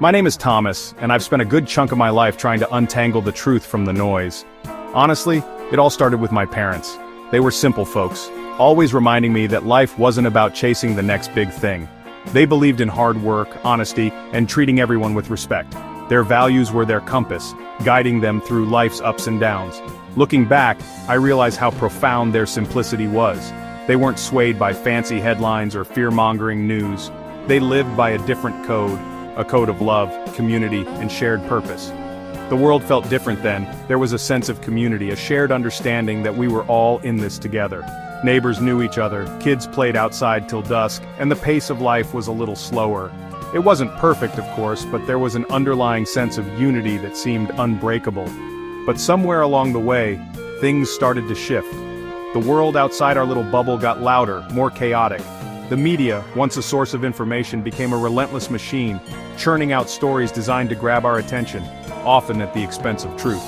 My name is Thomas, and I've spent a good chunk of my life trying to untangle the truth from the noise. Honestly, it all started with my parents. They were simple folks, always reminding me that life wasn't about chasing the next big thing. They believed in hard work, honesty, and treating everyone with respect. Their values were their compass, guiding them through life's ups and downs. Looking back, I realize how profound their simplicity was. They weren't swayed by fancy headlines or fear-mongering news. They lived by a different code, a code of love, community, and shared purpose. The world felt different then. There was a sense of community, a shared understanding that we were all in this together. Neighbors knew each other, kids played outside till dusk, and the pace of life was a little slower. It wasn't perfect, of course, but there was an underlying sense of unity that seemed unbreakable. But somewhere along the way, things started to shift. The world outside our little bubble got louder, more chaotic. The media, once a source of information, became a relentless machine, churning out stories designed to grab our attention, often at the expense of truth.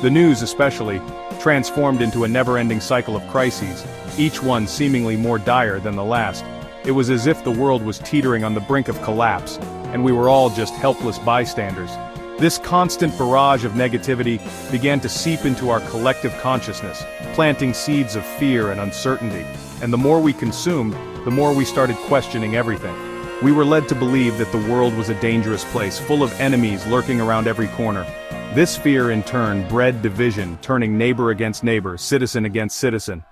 The news, especially, transformed into a never-ending cycle of crises, each one seemingly more dire than the last. It was as if the world was teetering on the brink of collapse, and we were all just helpless bystanders. This constant barrage of negativity began to seep into our collective consciousness, planting seeds of fear and uncertainty. And the more we consumed, the more we started questioning everything. We were led to believe that the world was a dangerous place, full of enemies lurking around every corner. This fear, in turn, bred division, turning neighbor against neighbor, citizen against citizen.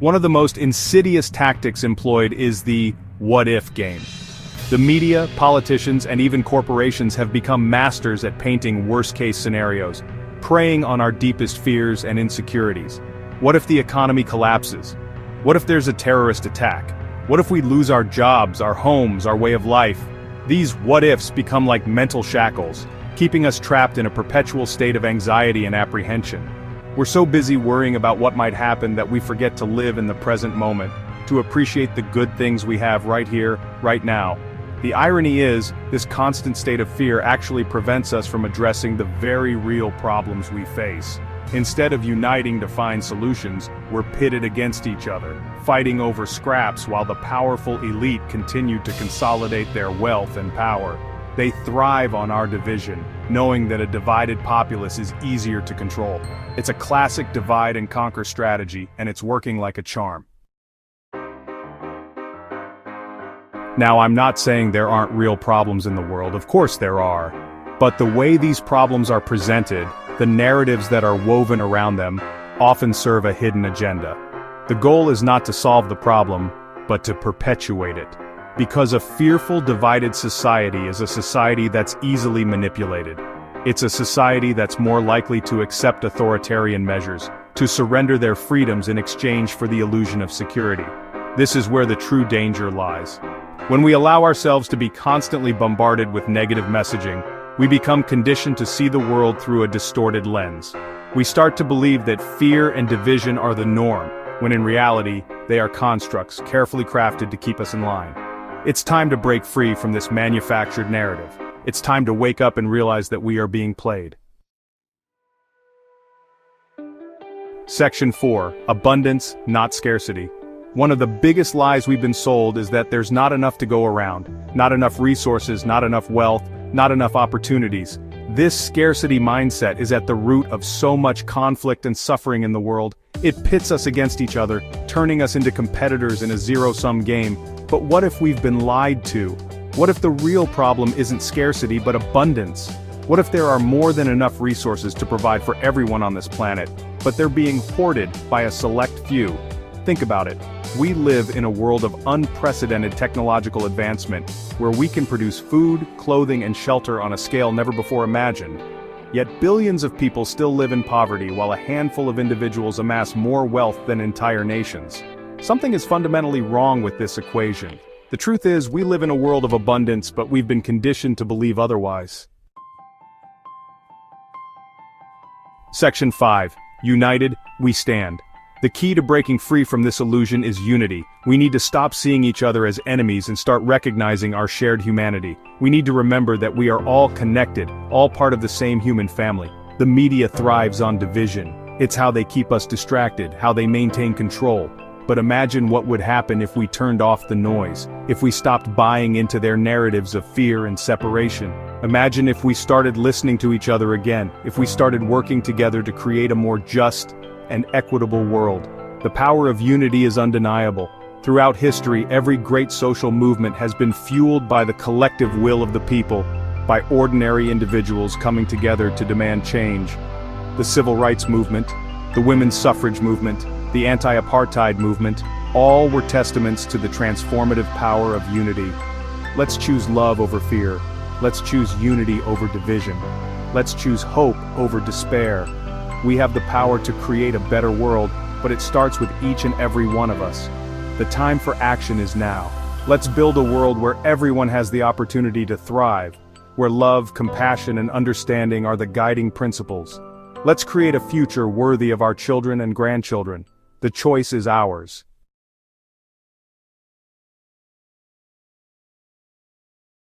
One of the most insidious tactics employed is the what-if game. The media, politicians, and even corporations have become masters at painting worst-case scenarios, preying on our deepest fears and insecurities. What if the economy collapses? What if there's a terrorist attack? What if we lose our jobs, our homes, our way of life? These what-ifs become like mental shackles, keeping us trapped in a perpetual state of anxiety and apprehension. We're so busy worrying about what might happen that we forget to live in the present moment, to appreciate the good things we have right here, right now. The irony is, this constant state of fear actually prevents us from addressing the very real problems we face. Instead of uniting to find solutions, we're pitted against each other, fighting over scraps while the powerful elite continue to consolidate their wealth and power. They thrive on our division, knowing that a divided populace is easier to control. It's a classic divide and conquer strategy, and it's working like a charm. Now, I'm not saying there aren't real problems in the world, of course there are. But the way these problems are presented, the narratives that are woven around them, often serve a hidden agenda. The goal is not to solve the problem, but to perpetuate it. Because a fearful, divided society is a society that's easily manipulated. It's a society that's more likely to accept authoritarian measures, to surrender their freedoms in exchange for the illusion of security. This is where the true danger lies. When we allow ourselves to be constantly bombarded with negative messaging, we become conditioned to see the world through a distorted lens. We start to believe that fear and division are the norm, when in reality, they are constructs carefully crafted to keep us in line. It's time to break free from this manufactured narrative. It's time to wake up and realize that we are being played. Section 4. Abundance, not scarcity. One of the biggest lies we've been sold is that there's not enough to go around, not enough resources, not enough wealth, not enough opportunities. This scarcity mindset is at the root of so much conflict and suffering in the world. It pits us against each other, turning us into competitors in a zero-sum game. But what if we've been lied to? What if the real problem isn't scarcity but abundance? What if there are more than enough resources to provide for everyone on this planet, but they're being hoarded by a select few? Think about it. We live in a world of unprecedented technological advancement, where we can produce food, clothing, and shelter on a scale never before imagined. Yet billions of people still live in poverty while a handful of individuals amass more wealth than entire nations. Something is fundamentally wrong with this equation. The truth is, we live in a world of abundance, but we've been conditioned to believe otherwise. Section 5. United, we stand. The key to breaking free from this illusion is unity. We need to stop seeing each other as enemies and start recognizing our shared humanity. We need to remember that we are all connected, all part of the same human family. The media thrives on division. It's how they keep us distracted, how they maintain control. But imagine what would happen if we turned off the noise, if we stopped buying into their narratives of fear and separation. Imagine if we started listening to each other again, if we started working together to create a more just and equitable world. The power of unity is undeniable. Throughout history, every great social movement has been fueled by the collective will of the people, by ordinary individuals coming together to demand change. The civil rights movement, the women's suffrage movement, the anti-apartheid movement, all were testaments to the transformative power of unity. Let's choose love over fear. Let's choose unity over division. Let's choose hope over despair. We have the power to create a better world, but it starts with each and every one of us. The time for action is now. Let's build a world where everyone has the opportunity to thrive, where love, compassion, and understanding are the guiding principles. Let's create a future worthy of our children and grandchildren. The choice is ours.